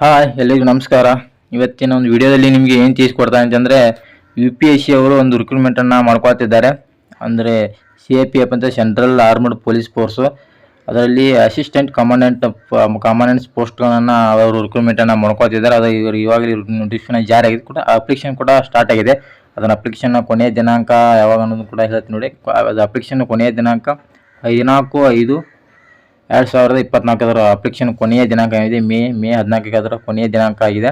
Hi ಎಲ್ಲರಿಗೂ ನಮಸ್ಕಾರ. ಇವತ್ತಿನ ಒಂದು ವಿಡಿಯೋದಲ್ಲಿ ನಿಮಗೆ ಏನು ತಿಳಿಸ್ಕೊಡ್ತಾ ಅಂತಂದರೆ UPSC ಅವರು ಒಂದು ರಿಕ್ರೂಟ್ಮೆಂಟನ್ನು ಮಾಡ್ಕೊಳ್ತಿದ್ದಾರೆ. ಅಂದರೆ CAPF ಅಂತ ಸೆಂಟ್ರಲ್ ಆರ್ಮಡ್ ಪೊಲೀಸ್ ಫೋರ್ಸು. ಅದರಲ್ಲಿ ಅಸಿಸ್ಟೆಂಟ್ ಕಮಾಂಡೆಂಟ್ಸ್ ಪೋಸ್ಟ್ಗಳನ್ನು ಅವರು ರಿಕ್ರೂಟ್ಮೆಂಟನ್ನು ಮಾಡ್ಕೊಳ್ತಿದ್ದಾರೆ. ಅದು ಇವರು ಇವಾಗಲೇ ನೋಟಿಫಿಕೇಶನ್ ಜಾರಿ ಆಗಿದೆ ಕೂಡ, ಅಪ್ಲಿಕೇಶನ್ ಕೂಡ ಸ್ಟಾರ್ಟ್ ಆಗಿದೆ. ಅದನ್ನು ಅಪ್ಲಿಕೇಶನ್ ಕೊನೆಯ ದಿನಾಂಕ ಯಾವಾಗ ಅನ್ನೋದು ಕೂಡ ಹೇಳ್ತೀನಿ ನೋಡಿ. ಅದು ಅಪ್ಲಿಕೇಶನ್ ಕೊನೆಯ ದಿನಾಂಕ 14/5/2024 ಅಪ್ಲಿಕೇಶನ್ ಕೊನೆಯ ದಿನಾಂಕ ಇದೆ. ಮೇ 14ಕ್ಕೆ ಅದರ ಕೊನೆಯ ದಿನಾಂಕ ಆಗಿದೆ.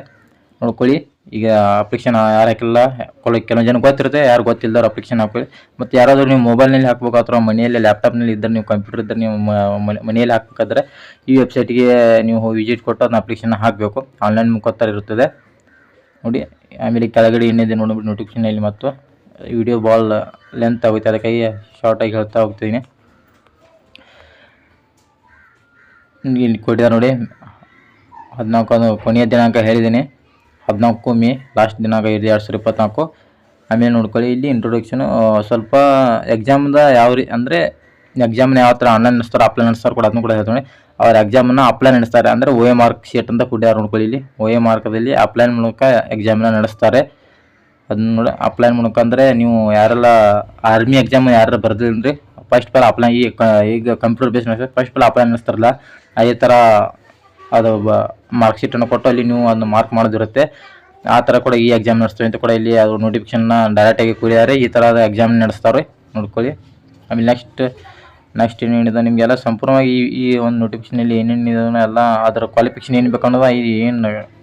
ನೋಡ್ಕೊಳ್ಳಿ. ಈಗ ಅಪ್ಲಿಕೇಶನ್ ಯಾರು ಹಾಕಿಲ್ಲ, ಕೆಲವೊಂದು ಜನ ಗೊತ್ತಿರುತ್ತೆ, ಯಾರು ಗೊತ್ತಿಲ್ಲದವ್ರು ಅಪ್ಲಿಕೇಶನ್ ಹಾಕೊಳ್ಳಿ. ಮತ್ತು ಯಾರಾದರೂ ನೀವು ಮೊಬೈಲ್ನಲ್ಲಿ ಹಾಕಬೇಕು ಅಥವಾ ಮನೆಯಲ್ಲಿ ಲ್ಯಾಪ್ಟಾಪ್ನಲ್ಲಿ ಇದ್ದರೆ, ನೀವು ಕಂಪ್ಯೂಟರ್ ಇದ್ದರೆ ನೀವು ಮನೆಯಲ್ಲಿ ಹಾಕಬೇಕಾದ್ರೆ ಈ ವೆಬ್ಸೈಟ್ಗೆ ನೀವು ವಿಸಿಟ್ ಕೊಟ್ಟು ಅದನ್ನ ಅಪ್ಲಿಕೇಶನ್ ಹಾಕಬೇಕು. ಆನ್ಲೈನ್ ಮುಖಾಂತರ ಇರುತ್ತದೆ ನೋಡಿ. ಆಮೇಲೆ ಕೆಳಗಡೆ ಏನಿದೆ ನೋಡಿಬಿಟ್ಟು ನೋಟಿಫಿಕೇಶನ್ ಇಲ್ಲಿ. ಮತ್ತು ವಿಡಿಯೋ ಭಾಳ ಲೆಂತ್ ಆಗುತ್ತೆ, ಅದಕ್ಕಾಗಿ ಶಾರ್ಟಾಗಿ ಹೇಳ್ತಾ ಹೋಗ್ತೀನಿ. ಇಲ್ಲಿ ಕೊಟ್ಟಿದ್ದಾರೆ ನೋಡಿ. 14 ಕೊನೆಯ ದಿನಾಂಕ ಹೇಳಿದ್ದೀನಿ. 14 ಮೇ ಲಾಸ್ಟ್ ದಿನಾಂಕ ಇದೆ 2024. ಆಮೇಲೆ ನೋಡ್ಕೊಳ್ಳಿ. ಇಲ್ಲಿ ಇಂಟ್ರೊಡಕ್ಷನು ಸ್ವಲ್ಪ ಎಕ್ಸಾಮ್ದ ಯಾವ ಅಂದರೆ ಎಕ್ಸಾಮ್ನ ಯಾವ ಥರ ಆನ್ಲೈನ್ ನಡೆಸ್ತಾರೆ, ಆಫ್ಲೈನ್ ನಡೆಸ್ತಾರೆ ಕೂಡ ಅದನ್ನು ಕೂಡ ಹೇಳ್ತೀನಿ. ಅವ್ರ ಎಕ್ಸಾಮನ್ನು ಆಫ್ಲೈನ್ ನಡೆಸ್ತಾರೆ. ಅಂದರೆ OMR ಶೀಟ್ ಅಂತ ಕೊಟ್ಟಿದ್ದಾರೆ ನೋಡ್ಕೊಳ್ಳಿ. ಇಲ್ಲಿ OMRದಲ್ಲಿ ಆಫ್ಲೈನ್ ಮೂಲಕ ಎಕ್ಸಾಮನ್ನ ನಡೆಸ್ತಾರೆ. ಅದನ್ನ ನೋಡಿ. ಆಫ್ಲೈನ್ ಮೂಲಕ ಅಂದರೆ ನೀವು ಯಾರೆಲ್ಲ ಆರ್ಮಿ ಎಕ್ಸಾಮ್ ಯಾರು ಬರ್ದಿಲ್ಲ ಫಸ್ಟ್ ಪಲ್ ಆಫ್ಲೈನ್, ಈಗ ಕಂಪ್ಯೂಟರ್ ಬೇಸ್ ನಡೆಸ್ತಾರೆ. ಫಸ್ಟ್ ಪಲ್ ಆಫ್ಲೈನ್ ನಡೆಸ್ತಾರಲ್ಲ, ಅದೇ ಥರ ಅದು ಮಾರ್ಕ್ ಶೀಟನ್ನು ಕೊಟ್ಟು ಅಲ್ಲಿ ನೀವು ಅದನ್ನು ಮಾರ್ಕ್ ಮಾಡೋದಿರುತ್ತೆ. ಆ ಥರ ಕೂಡ ಈ ಎಕ್ಸಾಮ್ ನಡೆಸ್ತೀವಿ ಅಂತ ಕೂಡ ಇಲ್ಲಿ ಅದು ನೋಟಿಫಿಕೇಶನ್ನ ಡೈರೆಕ್ಟಾಗಿ ಕೊಡಿದ್ದಾರೆ. ಈ ಥರದ ಎಕ್ಸಾಮ್ ನಡೆಸ್ತಾರೆ ನೋಡ್ಕೊಳ್ಳಿ. ಆಮೇಲೆ ನೆಕ್ಸ್ಟ್ ಏನೇನಿದೆ ನಿಮಗೆಲ್ಲ ಸಂಪೂರ್ಣವಾಗಿ ಈ ಒಂದು ನೋಟಿಫಿಕೇಶನಲ್ಲಿ ಏನೇನಿದೆ ಎಲ್ಲ ಅದರ ಕ್ವಾಲಿಫಿಕೇಶನ್ ಏನು ಬೇಕು ಅನ್ನೋದು ಏನು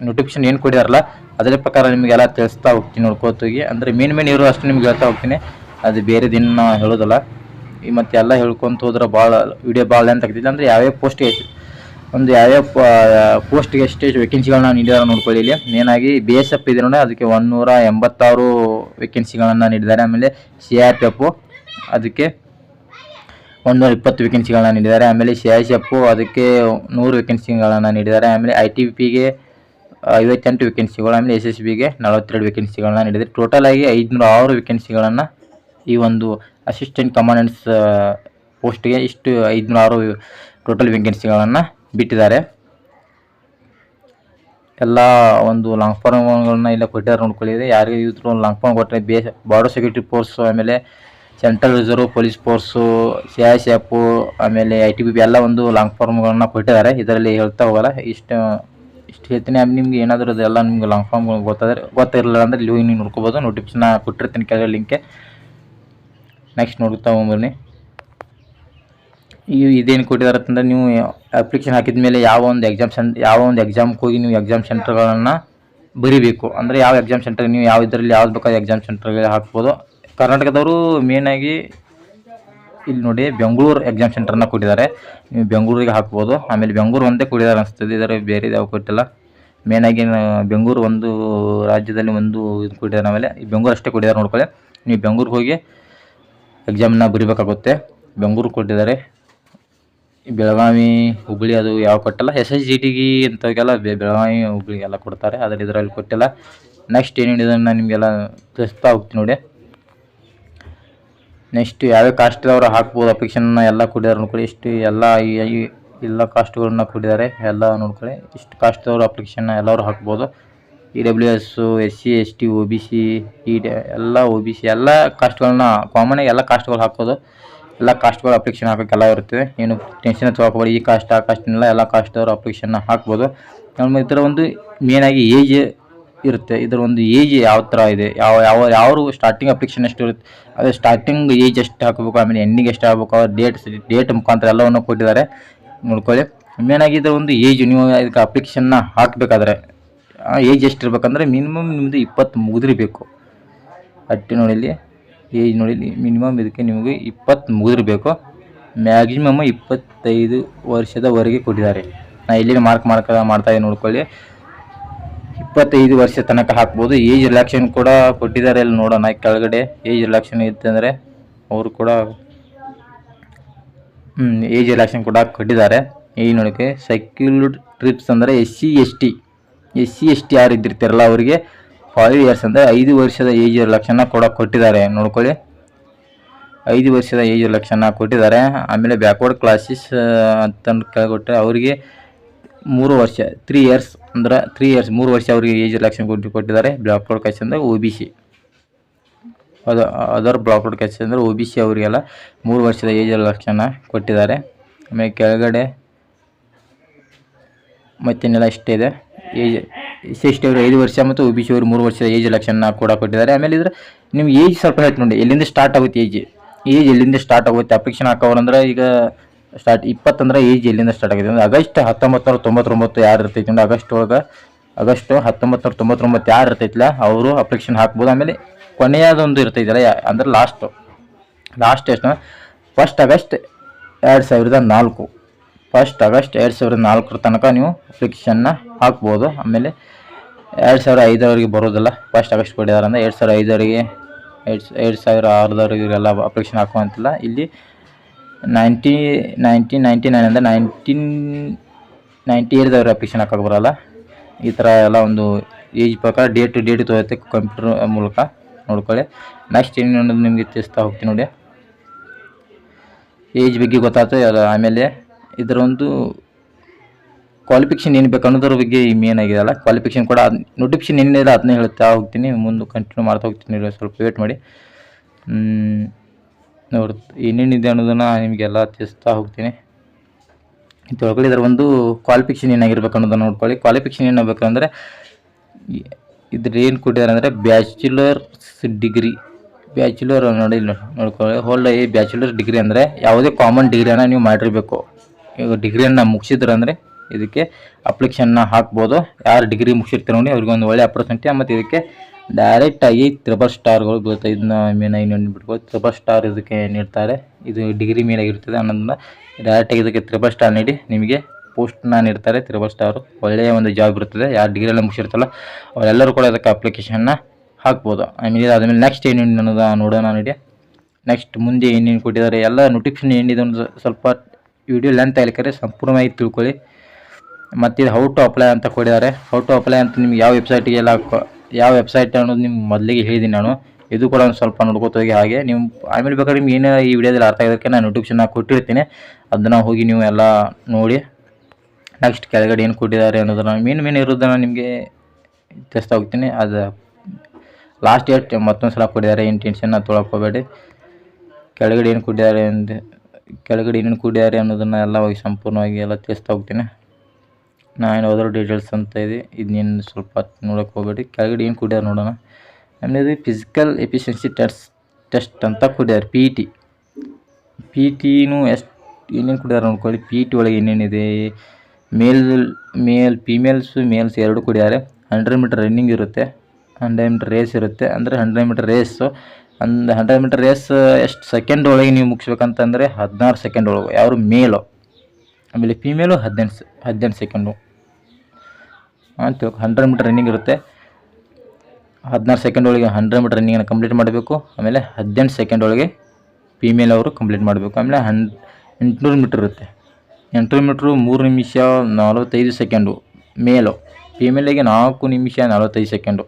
ನೋಟಿಫಿಕೇಶನ್ ಏನು ಕೊಡಿದಾರಲ್ಲ ಅದರ ಪ್ರಕಾರ ನಿಮಗೆಲ್ಲ ತಿಳಿಸ್ತಾ ಹೋಗ್ತೀನಿ ನೋಡ್ಕೋತೀವಿ. ಅಂದರೆ ಮೇನ್ ಇರೋ ಅಷ್ಟು ನಿಮ್ಗೆ ಹೇಳ್ತಾ ಹೋಗ್ತೀನಿ, ಅದು ಬೇರೆ ದಿನ ಹೇಳೋದಲ್ಲ. ಈ ಮತ್ತು ಎಲ್ಲ ಹೇಳ್ಕೊಂತ ಹೋದ್ರೆ ವಿಡಿಯೋ ಭಾಳ ಲೆಂತ್ ಆಗ್ತಿಲ್ಲ. ಅಂದರೆ ಯಾವ್ಯಾವ ಪೋಸ್ಟ್ಗೆ ಒಂದು ಯಾವ್ಯಾವ ಪೋಸ್ಟ್ಗೆ ಎಷ್ಟೆಷ್ಟು ವೇಕೆನ್ಸಿಗಳನ್ನ ನೀಡಿದ್ದಾರೆ ನೋಡ್ಕೊಳ್ಳಿ. ಇಲ್ಲಿ ಮೇನಾಗಿ BSF ಇದೆ ನೋಡಿ, ಅದಕ್ಕೆ 186 ವೇಕೆನ್ಸಿಗಳನ್ನು ನೀಡಿದ್ದಾರೆ. ಆಮೇಲೆ CRPF ಅದಕ್ಕೆ 120 ವೇಕೆನ್ಸಿಗಳನ್ನ ನೀಡಿದ್ದಾರೆ. ಆಮೇಲೆ CICF ಅದಕ್ಕೆ 100 ವೇಕೆನ್ಸಿಗಳನ್ನು ನೀಡಿದ್ದಾರೆ. ಆಮೇಲೆ ITBPಗೆ 58 ವೇಕೆನ್ಸಿಗಳು. ಆಮೇಲೆ SSBಗೆ 42 ವೇಕೆನ್ಸಿಗಳನ್ನ ನೀಡಿದ್ದಾರೆ. ಟೋಟಲ್ ಆಗಿ 506 ವೇಕೆನ್ಸಿಗಳನ್ನು ಈ ಒಂದು ಅಸಿಸ್ಟೆಂಟ್ ಕಮಾಂಡೆಂಟ್ಸ್ ಪೋಸ್ಟ್ಗೆ ಇಷ್ಟು 506 ಟೋಟಲ್ ವೇಕೆನ್ಸಿಗಳನ್ನು ಬಿಟ್ಟಿದ್ದಾರೆ. ಎಲ್ಲ ಒಂದು ಲಾಂಗ್ ಫಾರ್ಮ್ಗಳನ್ನ ಇಲ್ಲ ಕೊಟ್ಟಿದ್ದಾರೆ ನೋಡ್ಕೊಳ್ಳಿದೆ. ಯಾರಿಗೆ ಇದ್ರು ಲಾಂಗ್ ಫಾರ್ಮ್ ಕೊಟ್ಟರೆ ಬಾರ್ಡರ್ ಸೆಕ್ಯೂರಿಟಿ ಫೋರ್ಸು, ಆಮೇಲೆ central reserve police force, CICF, ಆಮೇಲೆ ITBP ಎಲ್ಲ ಒಂದು ಲಾಂಗ್ ಫಾರ್ಮ್ಗಳನ್ನ ಕೊಟ್ಟಿದ್ದಾರೆ. ಇದರಲ್ಲಿ ಹೇಳ್ತಾ ಹೋಗಲ್ಲ, ಇಷ್ಟು ಹೇಳ್ತೀನಿ. ನಿಮ್ಗೆ ಏನಾದರೂ ಅದೆಲ್ಲ ನಿಮ್ಗೆ ಲಾಂಗ್ ಫಾರ್ಮ್ ಗೊತ್ತಿರಲಿಲ್ಲ ಅಂದರೆ ಇಲ್ಲಿ ನೀವು ನೋಡ್ಕೋಬೋದು. ನೋಟಿಫಿಕೇಶನ್ ಕೊಟ್ಟಿರ್ತೀನಿ ಕೆಳಗಡೆ ಲಿಂಕ್ಗೆ. ನೆಕ್ಸ್ಟ್ ನೋಡ್ತಾ ಹೋಗ್ಬನ್ನಿ. ಇದೇನು ಕೊಟ್ಟಿದ್ದಾರೆ ಅಂತಂದರೆ, ನೀವು ಅಪ್ಲಿಕೇಶನ್ ಹಾಕಿದ ಮೇಲೆ ಯಾವ ಒಂದು ಎಕ್ಸಾಮ್ಗೆ ಹೋಗಿ ನೀವು ಎಕ್ಸಾಮ್ ಸೆಂಟರ್ಗಳನ್ನು ಬರೀಬೇಕು. ಅಂದರೆ ಯಾವ ಎಕ್ಸಾಮ್ ಸೆಂಟರ್ ನೀವು ಇದರಲ್ಲಿ ಯಾವ್ದು ಬೇಕಾದ ಎಕ್ಸಾಮ್ ಸೆಂಟರ್ಗೆ ಹಾಕ್ಬೋದು. ಕರ್ನಾಟಕದವರು ಮೇನಾಗಿ ಇಲ್ಲಿ ನೋಡಿ ಬೆಂಗಳೂರು ಎಕ್ಸಾಮ್ ಸೆಂಟರ್ನ ಕೊಟ್ಟಿದ್ದಾರೆ, ನೀವು ಬೆಂಗಳೂರಿಗೆ ಹಾಕ್ಬೋದು. ಆಮೇಲೆ ಬೆಂಗಳೂರು ಒಂದೇ ಕೊಟ್ಟಿದ್ದಾರೆ ಅನಿಸ್ತದೆ, ಇದರ ಬೇರೆ ಯಾವ ಕೊಟ್ಟಿಲ್ಲ. ಮೇನಾಗಿ ಬೆಂಗಳೂರು ಒಂದು ರಾಜ್ಯದಲ್ಲಿ ಒಂದು ಇದು ಕೊಟ್ಟಿದ್ದಾರೆ. ಆಮೇಲೆ ಈ ಬೆಂಗಳೂರು ಅಷ್ಟೇ ಕೊಟ್ಟಿದ್ದಾರೆ ನೋಡ್ಕೊಳ್ಳಿ. ನೀವು ಬೆಂಗಳೂರಿಗೆ ಹೋಗಿ ಎಕ್ಸಾಮನ್ನ ಬರೀಬೇಕಾಗುತ್ತೆ. ಬೆಂಗಳೂರು ಕೊಟ್ಟಿದ್ದಾರೆ. ಬೆಳಗಾವಿ, ಹುಬ್ಬಳ್ಳಿ ಅದು ಯಾವ ಕೊಟ್ಟಿಲ್ಲ. SSGTಗೆ ಇಂಥವಕ್ಕೆಲ್ಲ ಬೆಳಗಾವಿ, ಹುಬ್ಬಳ್ಳಿ ಎಲ್ಲ ಕೊಡ್ತಾರೆ, ಆದರೆ ಇದರಲ್ಲಿ ಕೊಟ್ಟಿಲ್ಲ. ನೆಕ್ಸ್ಟ್ ಏನೇನಿದನ್ನು ನಿಮಗೆಲ್ಲ ತಿಳಿಸ್ತಾ ಹೋಗ್ತೀನಿ ನೋಡಿ. ನೆಕ್ಸ್ಟ್ ಯಾವ್ಯಾವ ಕಾಸ್ಟ್ದವರು ಹಾಕ್ಬೋದು ಅಪ್ಲಿಕೇಶನ್ನ ಎಲ್ಲ ಕೊಟ್ಟಿದ್ದಾರೆ ನೋಡ್ಕೊಳ್ಳಿ. ಇಷ್ಟು ಎಲ್ಲ ಕಾಸ್ಟ್ಗಳನ್ನ ಕೊಟ್ಟಿದ್ದಾರೆ, ಎಲ್ಲ ನೋಡ್ಕೊಳ್ಳಿ. ಇಷ್ಟು ಕಾಸ್ಟ್ದವರು ಅಪ್ಲಿಕೇಶನ್ನ ಎಲ್ಲರೂ ಹಾಕ್ಬೋದು. EWS, SC ST OBC ಎಲ್ಲ OBC ಎಲ್ಲ ಕಾಸ್ಟ್ಗಳನ್ನ ಕಾಮನಾಗಿ ಎಲ್ಲ ಕಾಸ್ಟ್ಗಳು ಹಾಕೋದು. ಎಲ್ಲ ಕಾಸ್ಟ್ಗಳು ಅಪ್ಲಿಕೇಶನ್ ಹಾಕೋಕ್ಕೆಲ್ಲ ಇರ್ತದೆ. ಏನು ಟೆನ್ಷನ್ ತೊಗೊಳ್ಬೇಡಿ. ಈ ಕಾಸ್ಟ್ ಆ ಕಾಸ್ಟ್ನೆಲ್ಲ ಎಲ್ಲ ಕಾಸ್ಟ್ದವರು ಅಪ್ಲಿಕೇಶನ್ನ ಹಾಕ್ಬೋದು. ನಮ್ಮ ಇದರ ಒಂದು ಮೇನಾಗಿ ಏಜ್ ಇರುತ್ತೆ. ಇದರ ಒಂದು ಏಜ್ ಯಾವ ಥರ ಇದೆ, ಯಾವ ಸ್ಟಾರ್ಟಿಂಗ್ ಅಪ್ಲಿಕೇಶನ್ ಎಷ್ಟು ಇರುತ್ತೆ, ಅದೇ ಸ್ಟಾರ್ಟಿಂಗ್ ಏಜ್ ಎಷ್ಟು ಹಾಕಬೇಕು, ಆಮೇಲೆ ಎಂಡಿಂಗ್ ಎಷ್ಟು ಆಗಬೇಕು, ಅವ್ರ ಡೇಟ್ ಮುಖಾಂತರ ಎಲ್ಲವನ್ನು ಕೊಟ್ಟಿದ್ದಾರೆ ನೋಡ್ಕೊಳ್ಳಿ. ಮೇನಾಗಿ ಇದರ ಒಂದು ಏಜ್, ನೀವು ಇದಕ್ಕೆ ಅಪ್ಲಿಕೇಶನ್ನ ಹಾಕಬೇಕಾದ್ರೆ ಏಜ್ ಎಷ್ಟು ಇರಬೇಕಂದ್ರೆ ಮಿನಿಮಮ್ ನಿಮ್ಮದು 20 ಮುಗಿದಿರಬೇಕು. ಅಟ್ಟಿ ನೋಡಿ ಇಲ್ಲಿ ಏಜ್ ನೋಡಿ, ಮಿನಿಮಮ್ ಇದಕ್ಕೆ ನಿಮಗೆ 20 ಮುಗಿದಿರಬೇಕು. ಮ್ಯಾಕ್ಸಿಮಮ್ 25 ವರ್ಷದವರೆಗೆ ಕೊಟ್ಟಿದ್ದಾರೆ. ನಾನು ಇಲ್ಲಿ ಮಾಡ್ತಾಯಿದ್ದೀನಿ ನೋಡ್ಕೊಳ್ಳಿ. 25 ವರ್ಷ ತನಕ ಹಾಕ್ಬೋದು. ಏಜ್ ರಿಲ್ಯಾಕ್ಷನ್ ಕೂಡ ಕೊಟ್ಟಿದ್ದಾರೆ. ಇಲ್ಲಿ ನೋಡೋಣ ಕೆಳಗಡೆ ಏಜ್ ರಿಲ್ಯಾಕ್ಷನ್ ಇತ್ತಂದರೆ ಅವರು ಕೂಡ ಏಜ್ ರಿಲ್ಯಾಕ್ಷನ್ ಕೂಡ ಕೊಟ್ಟಿದ್ದಾರೆ. ಈ ನೋಡೋಕ್ಕೆ ಸೆಕ್ಯೂರ್ಡ್ ಟ್ರಿಪ್ಸ್ ಅಂದರೆ SC ST ಯಾರು ಇದ್ದಿರ್ತಾರಲ್ಲ ಅವರಿಗೆ 5 ಇಯರ್ಸ್ ಅಂದರೆ 5 ವರ್ಷದ ಏಜ್ ರಿಲ್ಯಾಕ್ಷನ್ನ ಕೂಡ ಕೊಟ್ಟಿದ್ದಾರೆ ನೋಡ್ಕೊಳ್ಳಿ. 5 ವರ್ಷದ ಏಜ್ ರಿಲ್ಯಾಕ್ಷನ್ನ ಕೊಟ್ಟಿದ್ದಾರೆ. ಆಮೇಲೆ ಬ್ಯಾಕ್ವರ್ಡ್ ಕ್ಲಾಸಸ್ ಅಂತ ಕೆಳಗೊಟ್ಟರೆ ಅವರಿಗೆ 3 ವರ್ಷ 3 ಇಯರ್ಸ್ ಅಂದ್ರೆ 3 ಇಯರ್ಸ್ 3 ವರ್ಷ ಅವರಿಗೆ ಏಜ್ ರಿಲ್ಯಾಕ್ಸೇಷನ್ ಕೊಟ್ಟಿದ್ದಾರೆ. ಬ್ಯಾಕ್ವರ್ಡ್ ಕ್ಯಾಸ್ಟ್ ಅಂದರೆ OBC, ಅದರ್ ಬ್ಯಾಕ್ವರ್ಡ್ ಕ್ಯಾಸ್ಟ್ ಅಂದರೆ OBC ಅವರಿಗೆಲ್ಲ 3 ವರ್ಷದ ಏಜ್ ರಿಲ್ಯಾಕ್ಸೇಷನ್ ಕೊಟ್ಟಿದ್ದಾರೆ. ಆಮೇಲೆ ಕೆಳಗಡೆ ಮತ್ತೇನೆಲ್ಲ ಇಷ್ಟೇ ಇದೆ. ಏಜ್ SC/ST ಅವರು 5 ವರ್ಷ ಮತ್ತು OBC ಅವರು 3 ವರ್ಷದ ಏಜ್ ರಿಲ್ಯಾಕ್ಸೇಷನ್ ಕೂಡ ಕೊಟ್ಟಿದ್ದಾರೆ. ಆಮೇಲೆ ಇದ್ರೆ ನಿಮ್ಗೆ ಏಜ್ ಸ್ವಲ್ಪ ಹೇಳ್ತೀನಿ ನೋಡಿ, ಎಲ್ಲಿಂದ ಸ್ಟಾರ್ಟ್ ಆಗುತ್ತೆ ಏಜ್ ಎಲ್ಲಿಂದ ಸ್ಟಾರ್ಟ್ ಆಗುತ್ತೆ ಅಪ್ಲಿಕೇಶನ್ ಹಾಕೋರಂದ್ರೆ ಈಗ ಸ್ಟಾರ್ಟ್ 20 ಅಂದ್ರೆ ಏಜ್ ಎಲ್ಲಿಂದ ಸ್ಟಾರ್ಟ್ ಆಗುತ್ತೆ ಅಂದರೆ ಆಗಸ್ಟ್ 1999 ಯಾರು ಇರ್ತೈತಿ ನೋಡಿ, ಆಗಸ್ಟ್ 1999 ಯಾರು ಇರ್ತೈತಿಲ್ಲ ಅವರು ಅಪ್ಲಿಕೇಶನ್ ಹಾಕ್ಬೋದು. ಆಮೇಲೆ ಕೊನೆಯದೊಂದು ಇರ್ತೈತಲ್ಲ ಅಂದ್ರೆ ಲಾಸ್ಟ್ ಎಷ್ಟು 1 ಆಗಸ್ಟ್ 2004 1 ಆಗಸ್ಟ್ 2004 ತನಕ ನೀವು ಅಪ್ಲಿಕೇಶನ್ನ ಹಾಕ್ಬೋದು. ಆಮೇಲೆ 2005 ಬರೋದಿಲ್ಲ, 1 ಆಗಸ್ಟ್ ಕೊಟ್ಟಿದ್ದಾರೆ ಅಂದರೆ 2005 2006 ಇವರೆಲ್ಲ ಅಪ್ಲಿಕೇಶನ್ ಹಾಕುವಂತಿಲ್ಲ. ಇಲ್ಲಿ 1999 ಅಂದರೆ 1998 ಅಪ್ಲಿಕೇಶನ್ ಹಾಕಕ್ಕೆ ಬರೋಲ್ಲ. ಈ ಥರ ಎಲ್ಲ ಒಂದು ಏಜ್ ಪ್ರಕಾರ ಡೇಟ್ ತೋರುತ್ತೆ ಕಂಪ್ಯೂಟರ್ ಮೂಲಕ ನೋಡ್ಕೊಳ್ಳಿ. ನೆಕ್ಸ್ಟ್ ಏನು ಅನ್ನೋದು ನಿಮಗೆ ತಿಳಿಸ್ತಾ ಹೋಗ್ತೀನಿ ನೋಡಿ. ಏಜ್ ಬಗ್ಗೆ ಗೊತ್ತಾಯ್ತು. ಆಮೇಲೆ ಇದರ ಒಂದು ಕ್ವಾಲಿಫಿಕೇಷನ್ ಏನು ಬೇಕು ಅನ್ನೋದ್ರ ಬಗ್ಗೆ ಮೇನ್ ಆಗಿದೆಯಲ್ಲ, ಕ್ವಾಲಿಫಿಕೇಷನ್ ಕೂಡ ನೋಟಿಫಿಕೇಷನ್ ಏನಿದೆ ಅದನ್ನೇ ಹೇಳ್ತಾ ಹೋಗ್ತೀನಿ, ಮುಂದೆ ಕಂಟಿನ್ಯೂ ಮಾಡ್ತಾ ಹೋಗ್ತೀನಿ. ಸ್ವಲ್ಪ ವೇಟ್ ಮಾಡಿ. ನೋಡಿ ಏನೇನಿದೆ ಅನ್ನೋದನ್ನು ನಿಮಗೆಲ್ಲ ತಿಳಿಸ್ತಾ ಹೋಗ್ತೀನಿ. ತಿಳ್ಕೊಳ್ಳಿ. ಇದರ ಒಂದು ಕ್ವಾಲಿಫಿಕೇಷನ್ ಏನಾಗಿರ್ಬೇಕು ಅನ್ನೋದನ್ನು ನೋಡ್ಕೊಳ್ಳಿ. ಕ್ವಾಲಿಫಿಕೇಷನ್ ಏನಾಗಬೇಕು ಅಂದರೆ ಇದ್ರ ಏನು ಕೊಟ್ಟಿದ್ದಾರೆ ಅಂದರೆ ಬ್ಯಾಚುಲರ್ಸ್ ಡಿಗ್ರಿ ನೋಡ್ಕೊಳ್ಳಿ. ಹೋಲ್ಡ್ ಈ ಬ್ಯಾಚುಲರ್ ಡಿಗ್ರಿ ಅಂದರೆ ಯಾವುದೇ ಕಾಮನ್ ಡಿಗ್ರಿಯನ್ನು ನೀವು ಮಾಡಿರಬೇಕು. ಈಗ ಡಿಗ್ರಿಯನ್ನು ಮುಗಿಸಿದ್ರೆ ಅಂದರೆ ಇದಕ್ಕೆ ಅಪ್ಲಿಕೇಶನ್ನ ಹಾಕ್ಬೋದು. ಯಾರು ಡಿಗ್ರಿ ಮುಗಿಸಿರ್ತಾರೆ ನೋಡಿ ಅವ್ರಿಗೆ ಒಂದು ಒಳ್ಳೆ ಅಪರ್ಚುನಿಟಿ. ಮತ್ತು ಇದಕ್ಕೆ ಡೈರೆಕ್ಟಾಗಿ 3 ಬೀಳುತ್ತೆ. ಇದನ್ನ ಮೇನಾಗಿ ಬಿಟ್ಬೋದು. 3 ಇದಕ್ಕೆ ನೀಡ್ತಾರೆ. ಇದು ಡಿಗ್ರಿ ಮೇಲಾಗಿರ್ತದೆ ಅನ್ನೋದನ್ನ ಡೈರೆಕ್ಟಾಗಿ ಇದಕ್ಕೆ 3 ನೀಡಿ ನಿಮಗೆ ಪೋಸ್ಟ್ನ ನೀಡ್ತಾರೆ. 3 ಒಳ್ಳೆಯ ಒಂದು ಜಾಬ್ ಇರ್ತದೆ. ಯಾರು ಡಿಗ್ರಿ ಎಲ್ಲ ಮುಗಿಸಿರ್ತಲ್ಲ ಅವರೆಲ್ಲರೂ ಕೂಡ ಇದಕ್ಕೆ ಅಪ್ಲಿಕೇಶನ್ನ ಹಾಕ್ಬೋದು. ಆಮೇಲೆ ನೆಕ್ಸ್ಟ್ ಏನೇನು ಅನ್ನೋದು ನೋಡೋಣ ನೋಡಿ. ನೆಕ್ಸ್ಟ್ ಮುಂದೆ ಏನೇನು ಕೊಟ್ಟಿದ್ದಾರೆ ಎಲ್ಲ ನೋಟಿಫಿಕೇಶನ್ ಏನಿದೆ ಒಂದು ಸ್ವಲ್ಪ ವಿಡಿಯೋ ಲೆಂತ್ ಆಗ್ಲಿಕ್ಕೆ ಸಂಪೂರ್ಣವಾಗಿ ತಿಳ್ಕೊಳ್ಳಿ. ಮತ್ತು ಇದು ಹೌ ಟು ಅಪ್ಲೈ ಅಂತ ಕೊಟ್ಟಿದ್ದಾರೆ. ಹೌ ಟು ಅಪ್ಲೈ ಅಂತ ನಿಮ್ಗೆ ಯಾವ ವೆಬ್ಸೈಟ್ ಅನ್ನೋದು ನಿಮ್ಗೆ ಮೊದಲಿಗೆ ಹೇಳಿದ್ದೀನಿ ನಾನು. ಇದು ಕೂಡ ಒಂದು ಸ್ವಲ್ಪ ನೋಡ್ಕೋತ ಹೋಗಿ. ಹಾಗೆ ನೀವು ಆಮೇಲೆ ಬೇಕಾದ್ರೆ ನಿಮ್ಗೆ ಏನೇ ಈ ವಿಡಿಯೋದಲ್ಲಿ ಅರ್ಥ ಆಗೋದಕ್ಕೆ ನಾನು ನೋಟಿಫಿಕೇಶನ್ ಕೊಟ್ಟಿರ್ತೀನಿ, ಅದನ್ನು ಹೋಗಿ ನೀವು ಎಲ್ಲ ನೋಡಿ. ನೆಕ್ಸ್ಟ್ ಕೆಳಗಡೆ ಏನು ಕೊಟ್ಟಿದ್ದಾರೆ ಅನ್ನೋದನ್ನು ಮೇನ್ ಇರೋದನ್ನು ನಿಮಗೆ ತಿಳಿಸ್ತಾ ಹೋಗ್ತೀನಿ. ಅದು ಲಾಸ್ಟ್ ಡೇಟ್ ಮತ್ತೊಂದು ಸಲ ಕೊಟ್ಟಿದ್ದಾರೆ, ಏನು ಟೆನ್ಷನ್ನ ತೊಗೊಳಕೋಬೇಡಿ. ಕೆಳಗಡೆ ಏನೇನು ಕೊಟ್ಟಿದ್ದಾರೆ ಅನ್ನೋದನ್ನು ಎಲ್ಲ ಹೋಗಿ ಸಂಪೂರ್ಣವಾಗಿ ಎಲ್ಲ ತಿಳಿಸ್ತಾ ಹೋಗ್ತೀನಿ. ನಾನು ಓದೋ ಡೀಟೇಲ್ಸ್ ಅಂತ ಇದೆ, ಇದನ್ನೇನು ಸ್ವಲ್ಪ ನೋಡೋಕೆ ಹೋಗಬೇಡಿ. ಕೆಳಗಡೆ ಏನು ಕೊಟ್ಟಿದ್ದಾರೆ ನೋಡೋಣ. ಆಮೇಲೆ ಇದು ಫಿಸಿಕಲ್ ಎಫಿಷಿಯನ್ಸಿ ಟೆಸ್ಟ್ ಅಂತ ಕೊಟ್ಟಿದ್ದಾರೆ. ಪಿ ಟಿನೂ ಏನೇನು ಕೊಟ್ಟಿದ್ದಾರೆ ನೋಡ್ಕೊಳ್ಳಿ. PET ಒಳಗೆ ಏನೇನಿದೆ, ಮೇಲ್ಸ್ ಎರಡು ಕೊಟ್ಟಿದ್ದಾರೆ. 100 ಮೀಟರ್ ರನ್ನಿಂಗ್ ಇರುತ್ತೆ, 100 ಮೀಟರ್ ರೇಸ್ ಇರುತ್ತೆ. ಅಂದರೆ 100 ಮೀಟರ್ ರೇಸು 100 ಮೀಟರ್ ರೇಸ್ ಎಷ್ಟು ಸೆಕೆಂಡ್ ಒಳಗೆ ನೀವು ಮುಗಿಸ್ಬೇಕಂತಂದರೆ 16 ಸೆಕೆಂಡ್ ಒಳಗೆ ಯಾರು ಮೇಲು. ಆಮೇಲೆ ಫಿಮೇಲು 18 ಸೆಕೆಂಡು ಅಂತ. 100 ಮೀಟರ್ ರನ್ನಿಂಗ್ ಇರುತ್ತೆ, 16 ಸೆಕೆಂಡ್ ಒಳಗೆ 100 ಮೀಟರ್ ರನ್ನಿಂಗನ್ನು ಕಂಪ್ಲೀಟ್ ಮಾಡಬೇಕು. ಆಮೇಲೆ 18 ಸೆಕೆಂಡ್ ಒಳಗೆ ಫಿಮೇಲ್ ಅವರು ಕಂಪ್ಲೀಟ್ ಮಾಡಬೇಕು. ಆಮೇಲೆ 800 ಮೀಟರ್ ಇರುತ್ತೆ, 800 ಮೀಟ್ರು 3 ನಿಮಿಷ 45 ಸೆಕೆಂಡು ಮೇಲು. ಫಿಮೇಲಿಗೆ 4 ನಿಮಿಷ 45 ಸೆಕೆಂಡು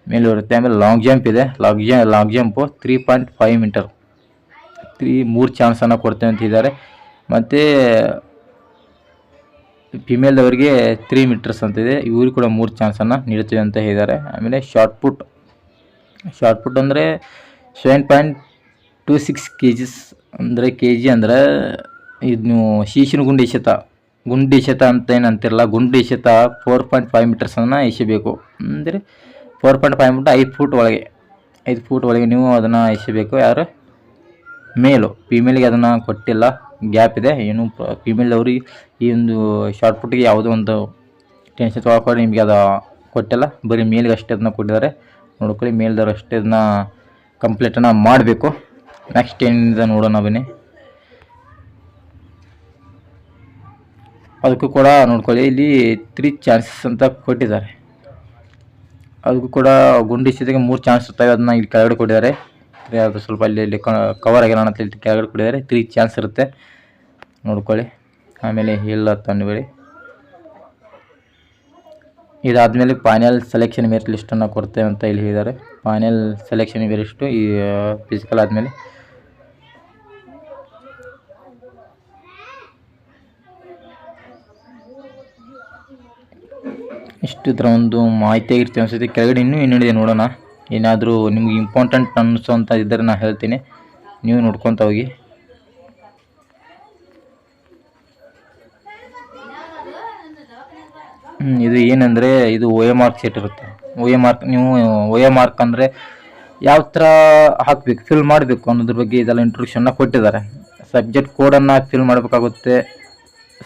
ಮೇಲೂ ಇರುತ್ತೆ. ಆಮೇಲೆ ಲಾಂಗ್ ಜಂಪ್ ಇದೆ, ಲಾಂಗ್ ಜಂಪು 3.5 ಮೀಟರ್ 3 ಚಾನ್ಸನ್ನು ಕೊಡ್ತೇವೆ ಅಂತಿದ್ದಾರೆ. ಮತ್ತು ಫಿಮೇಲ್ದವರಿಗೆ 3 ಮೀಟರ್ಸ್ ಅಂತಿದೆ, ಇವ್ರಿಗೆ ಕೂಡ 3 ಚಾನ್ಸನ್ನು ನೀಡ್ತೀವಿ ಅಂತ ಹೇಳಿದ್ದಾರೆ. ಆಮೇಲೆ ಶಾರ್ಟ್ ಪುಟ್ ಅಂದರೆ 7.26 kg ಅಂದರೆ kg ಅಂದರೆ ಇದು ನೀವು ಶೀಶಿನ ಗುಂಡು ಎಸೆತ ಅಂತ ಏನು ಅಂತಿರಲ್ಲ, ಗುಂಡು ಎಸೆತ 4.5 ಮೀಟರ್ಸನ್ನು ಎಸೆಯಬೇಕು. ಅಂದರೆ 4.5 ಮೀಟರ್ 5 ಫೂಟ್ ಒಳಗೆ ನೀವು ಅದನ್ನು ಎಸೆಯಬೇಕು. ಯಾರು ಮೇಲು. ಫಿಮೇಲಿಗೆ ಅದನ್ನು ಕೊಟ್ಟಿಲ್ಲ, ಗ್ಯಾಪ್ ಇದೆ. ಏನು ಫಿಮೇಲ್ದವ್ರಿಗೆ ಈ ಒಂದು ಶಾರ್ಟ್ ಪುಟ್ಟಿಗೆ ಯಾವುದೋ ಒಂದು ಟೆನ್ಷನ್ ತೊಗೊಳ್ಕೊಂಡು ನಿಮಗೆ ಅದು ಕೊಟ್ಟಿಲ್ಲ, ಬರೀ ಮೇಲಿಗೆ ಅಷ್ಟೇ ಅದನ್ನ ಕೊಟ್ಟಿದ್ದಾರೆ. ನೋಡ್ಕೊಳ್ಳಿ, ಮೇಲ್ದವ್ರು ಅಷ್ಟೇ ಅದನ್ನ ಕಂಪ್ಲೀಟನ್ನು ಮಾಡಬೇಕು. ನೆಕ್ಸ್ಟ್ ಏನಿದೆ ನೋಡೋಣ ಬನ್ನಿ. ಅದಕ್ಕೂ ಕೂಡ ನೋಡ್ಕೊಳ್ಳಿ, ಇಲ್ಲಿ 3 ಚಾನ್ಸಸ್ ಅಂತ ಕೊಟ್ಟಿದ್ದಾರೆ. ಅದಕ್ಕೂ ಕೂಡ ಗುಂಡು ಎಸೆತಕ್ಕೆ 3 ಚಾನ್ಸ್ ಇರ್ತವೆ, ಅದನ್ನ ಇಲ್ಲಿ ಕೆಳಗಡೆ ಕೊಟ್ಟಿದ್ದಾರೆ. ಅದು ಸ್ವಲ್ಪ ಅಲ್ಲಿ ಕವರ್ ಆಗಿಲ್ಲ ಅಂತ ಇಲ್ಲಿ ಕೆಳಗಡೆ ಕೊಟ್ಟಿದ್ದಾರೆ. 3 ಚಾನ್ಸ್ ಇರುತ್ತೆ ನೋಡ್ಕೊಳ್ಳಿ. ಆಮೇಲೆ ಇಲ್ಲ ತಂದುಬೇಡಿ. ಇದಾದಮೇಲೆ ಫೈನಲ್ ಸೆಲೆಕ್ಷನ್ ಮೆರಿಟ್ ಲಿಸ್ಟನ್ನು ಕೊಡ್ತೇವೆ ಅಂತ ಇಲ್ಲಿ ಹೇಳಿದ್ದಾರೆ. ಫೈನಲ್ ಸೆಲೆಕ್ಷನ್ ಮೆರಿಟ್ ಈ ಫಿಸಿಕಲ್ ಆದಮೇಲೆ ಇಷ್ಟು ಇದರ ಒಂದು ಮಾಹಿತಿ ಆಗಿರ್ತೀವಿ ಅನ್ಸುತ್ತೆ. ಕೆಳಗಡೆ ಇನ್ನೂ ಏನಿದೆ ನೋಡೋಣ. ಏನಾದರೂ ನಿಮ್ಗೆ ಇಂಪಾರ್ಟೆಂಟ್ ಅನ್ನಿಸೋಂಥ ಇದ್ದರೆ ನಾನು ಹೇಳ್ತೀನಿ, ನೀವು ನೋಡ್ಕೊತ ಹೋಗಿ. ಇದು ಏನಂದರೆ ಇದು OMR ಸೆಟ್ ಇರುತ್ತೆ. OMR ಅಂದರೆ ಯಾವ ಥರ ಹಾಕಬೇಕು, ಫಿಲ್ ಮಾಡಬೇಕು ಅನ್ನೋದ್ರ ಬಗ್ಗೆ ಇದೆಲ್ಲ ಇಂಟ್ರೊಡಕ್ಷನ್ನ ಕೊಟ್ಟಿದ್ದಾರೆ. ಸಬ್ಜೆಕ್ಟ್ ಕೋಡನ್ನು ಫಿಲ್ ಮಾಡಬೇಕಾಗುತ್ತೆ.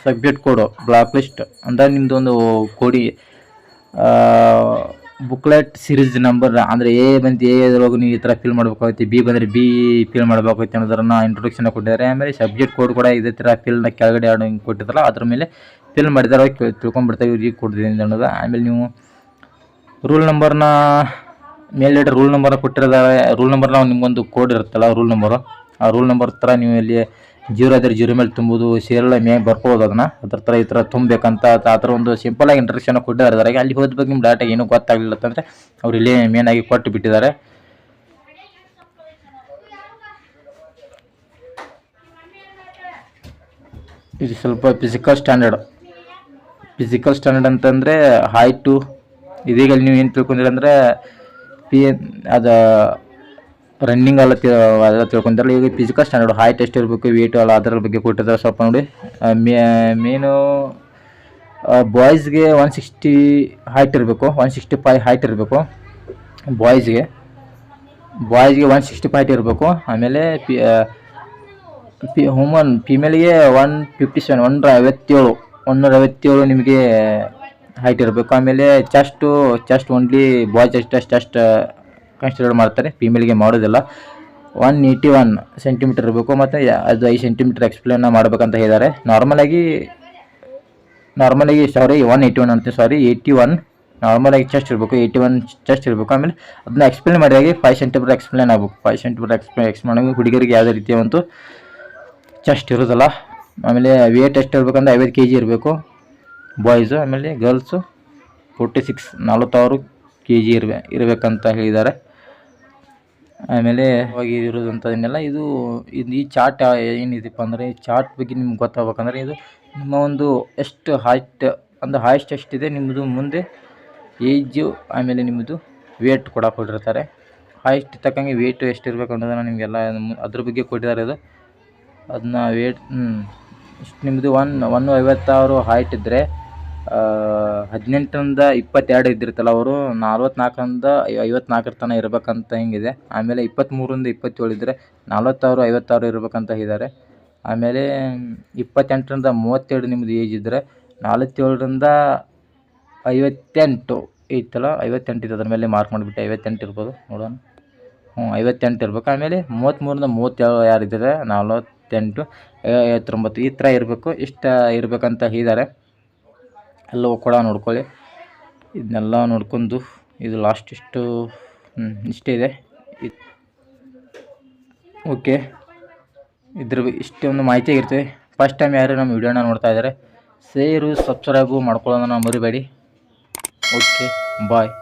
ಸಬ್ಜೆಕ್ಟ್ ಕೋಡು ಬ್ಲಾಕ್ ಲಿಸ್ಟ್ ಅಂದರೆ ನಿಮ್ಮದು ಒಂದು ಕೋಡಿ ಬುಕ್ಲೆಟ್ ಸೀರೀಸ್ ನಂಬರ್ ಅಂದರೆ ಎ ಬಂದು ಎದ್ರೊಳಗೆ ನೀವು ಈ ಥರ ಫಿಲ್ ಮಾಡಬೇಕಾಗುತ್ತೆ, ಬಿ ಬಂದರೆ ಬಿ ಫಿಲ್ ಮಾಡಬೇಕಾಗುತ್ತೆ ಅನ್ನೋದನ್ನು ಇಂಟ್ರೊಡಕ್ಷನ್ ಕೊಟ್ಟಿದ್ದಾರೆ. ಆಮೇಲೆ ಸಬ್ಜೆಕ್ಟ್ ಕೋಡ್ ಕೂಡ ಇದೇ ಥರ ಫಿಲ್ನ ಕೆಳಗಡೆ ಹಿಂಗೆ ಕೊಟ್ಟಿದ್ದಾರಲ್ಲ ಅದ್ರ ಮೇಲೆ ಫಿಲ್ ಮಾಡಿದಾರೆ ತಿಳ್ಕೊಂಡ್ಬಿಡ್ತಾರೆ ಇವ್ರಿಗೆ ಕೊಡ್ತೀನಿ ಅನ್ನೋದು. ಆಮೇಲೆ ನೀವು ರೂಲ್ ನಂಬರ್ನ ಮೇಲ್ಗಡೆ ರೂಲ್ ನಂಬರ್ನ ಕೊಟ್ಟಿದ್ದಾರೆ. ರೂಲ್ ನಂಬರ್ನ ನಿಮ್ಗೊಂದು ಕೋಡ್ ಇರುತ್ತಲ್ಲ ರೂಲ್ ನಂಬರು, ಆ ರೂಲ್ ನಂಬರ್ ಥರ ನೀವು ಇಲ್ಲಿ 0 ಇದ್ದರೆ 0 ಮೇಲೆ ತುಂಬೋದು, ಸೇರಲ್ಲ ಮೇಲೆ ಬರ್ಬೋದು ಅದನ್ನು. ಅದ್ರ ಥರ ಈ ಥರ ತುಂಬಬೇಕಂತ ಆ ಥರ ಒಂದು ಸಿಂಪಲಾಗಿ ಇಂಟ್ರಕ್ಷನ್ ಕೊಟ್ಟಿದ್ದಾರೆ. ಅಲ್ಲಿ ಹೋದ ಬಗ್ಗೆ ನಿಮ್ಮ ಡಾಟಾ ಏನೂ ಗೊತ್ತಾಗಲಿಲ್ಲ ಅಂತಂದರೆ ಅವ್ರು ಇಲ್ಲೇ ಮೇನಾಗಿ ಕೊಟ್ಟು ಬಿಟ್ಟಿದ್ದಾರೆ. ಇದು ಸ್ವಲ್ಪ ಫಿಸಿಕಲ್ ಸ್ಟ್ಯಾಂಡರ್ಡ್ ಅಂತಂದರೆ ಹೈಟು. ಇದೀಗ ನೀವು ಏನು ತಿಳ್ಕೊಂಡಿರ ಅಂದರೆ ಅದು ರನ್ನಿಂಗ್ ಎಲ್ಲ ತಿಳ್ಕೊಂತಾರಲ್ಲ. ಈಗ ಫಿಸಿಕಲ್ ಸ್ಟ್ಯಾಂಡರ್ಡ್ ಹೈಟ್ ಎಷ್ಟು ಇರಬೇಕು, ವೇಟು ಎಲ್ಲ ಅದರ ಬಗ್ಗೆ ಕೊಟ್ಟಿದ್ದಾರೆ. ಸ್ವಲ್ಪ ನೋಡಿ, ಮೇನು ಬಾಯ್ಸ್ಗೆ 160 ಹೈಟ್ ಇರಬೇಕು, 165 ಹೈಟ್ ಇರಬೇಕು ಬಾಯ್ಸ್ಗೆ 165 ಹೈಟ್ ಇರಬೇಕು. ಆಮೇಲೆ ಫೀಮೇಲ್ಗೆ 157 157 ನಿಮಗೆ ಹೈಟ್ ಇರಬೇಕು. ಆಮೇಲೆ chest only boys chest consider ಮಾಡ್ತಾರೆ, ಫೀಮೇಲ್ಗೆ ಮಾಡೋದಿಲ್ಲ. 181 ಸೆಂಟಿಮೀಟರ್ ಇರಬೇಕು. ಮತ್ತು ಅದು 5 ಸೆಂಟಿಮೀಟರ್ ಎಕ್ಸ್ಪ್ಲೇನ್ ಮಾಡಬೇಕಂತ ಹೇಳಿದ್ದಾರೆ. ನಾರ್ಮಲಾಗಿ 181 ಅಂತ 81 ನಾರ್ಮಲಾಗಿ ಚೆಸ್ಟ್ ಇರಬೇಕು, 81 ಚೆಸ್ಟ್ ಇರಬೇಕು. ಆಮೇಲೆ ಅದನ್ನ ಎಕ್ಸ್ಪ್ಲೇನ್ ಮಾಡಿದಾಗೆ 5 ಸೆಂಟಿಮೀಟರ್ ಎಕ್ಸ್ಪ್ಲೇನ್ ಆಗಬೇಕು. 5 ಸೆಂಟಿಮೀಟರ್ ಎಕ್ಸ್ಪ್ಲೇನ್ ಆಗಿ ಹುಡುಗರಿಗೆ ಯಾವುದೇ ರೀತಿಯ ಒಂದು ಚೆಸ್ಟ್ ಇರೋದಿಲ್ಲ. ಆಮೇಲೆ ವೇಟ್ ಎಷ್ಟು ಇರಬೇಕಂದ್ರೆ 50 kg ಇರಬೇಕು ಬಾಯ್ಸು. ಆಮೇಲೆ ಗರ್ಲ್ಸು 46 kg ಇರಬೇಕಂತ ಹೇಳಿದ್ದಾರೆ. ಆಮೇಲೆ ಅವಾಗಿ ಇರೋದಂಥದನ್ನೆಲ್ಲ ಇದು ಈ ಚಾರ್ಟ್ ಏನಿದೆಪ್ಪ ಅಂದರೆ, ಈ ಚಾರ್ಟ್ ಬಗ್ಗೆ ನಿಮ್ಗೆ ಗೊತ್ತಾಗಬೇಕಂದ್ರೆ ಇದು ನಿಮ್ಮ ಒಂದು ಎಷ್ಟು ಹೈಟ್ ಅಂದರೆ ಹೈಸ್ಟ್ ಎಷ್ಟಿದೆ ನಿಮ್ಮದು, ಮುಂದೆ ಏಜು, ಆಮೇಲೆ ನಿಮ್ಮದು ವೇಟ್ ಕೂಡ ಕೊಟ್ಟಿರ್ತಾರೆ. ಹೈಸ್ಟ್ ತಕ್ಕಂಗೆ ವೇಟು ಎಷ್ಟು ಇರಬೇಕು ಅನ್ನೋದನ್ನು ನಿಮಗೆಲ್ಲ ಅದ್ರ ಬಗ್ಗೆ ಕೊಟ್ಟಿದ್ದಾರೆ. ಇದು ಅದನ್ನ ವೇಟ್ ಇಷ್ಟು ನಿಮ್ಮದು 156 ಹೈಟ್ ಇದ್ದರೆ 18ರಿಂದ 22 ಇದ್ದಿರ್ತಲ್ಲ, ಅವರು 44ರಿಂದ 54 ತನಕ ಇರಬೇಕಂತ ಹಿಂಗಿದೆ. ಆಮೇಲೆ 23ರಿಂದ 27 ಇದ್ದರೆ 46 56 ಇರಬೇಕಂತ ಇದ್ದಾರೆ. ಆಮೇಲೆ 28ರಿಂದ 32 ನಿಮ್ಮದು ಏಜ್ ಇದ್ದರೆ 47ರಿಂದ 58 ಐತಲ್ಲ, 58 ಇದೆ. ಅದ್ರ ಮೇಲೆ ಮಾರ್ಕ್ ಮಾಡಿಬಿಟ್ಟು 58 ಇರ್ಬೋದು, ನೋಡೋಣ. 58 ಇರಬೇಕು. ಆಮೇಲೆ 33ರಿಂದ 37 ಯಾರಿದ್ದಾರೆ 48 59 ಈ ಥರ ಇರಬೇಕು. ಇಷ್ಟ ಇರಬೇಕಂತ ಹೇಳಿದ್ದಾರೆ. ಎಲ್ಲವೂ ಕೂಡ ನೋಡ್ಕೊಳ್ಳಿ. ಇದನ್ನೆಲ್ಲ ನೋಡ್ಕೊಂಡು ಇದು ಲಾಸ್ಟ್ ಇಷ್ಟೇ ಇದೆ. ಓಕೆ, ಇಷ್ಟೇ ಒಂದು ಮಾಹಿತಿ ಆಗಿರ್ತದೆ. ಫಸ್ಟ್ ಟೈಮ್ ಯಾರು ನಮ್ಮ ವಿಡಿಯೋನ ನೋಡ್ತಾ ಇದ್ದಾರೆ, ಸಬ್ಸ್ಕ್ರೈಬು ಮಾಡ್ಕೊಳ್ಳೋದನ್ನು ಮರಿಬೇಡಿ. ಓಕೆ, ಬಾಯ್.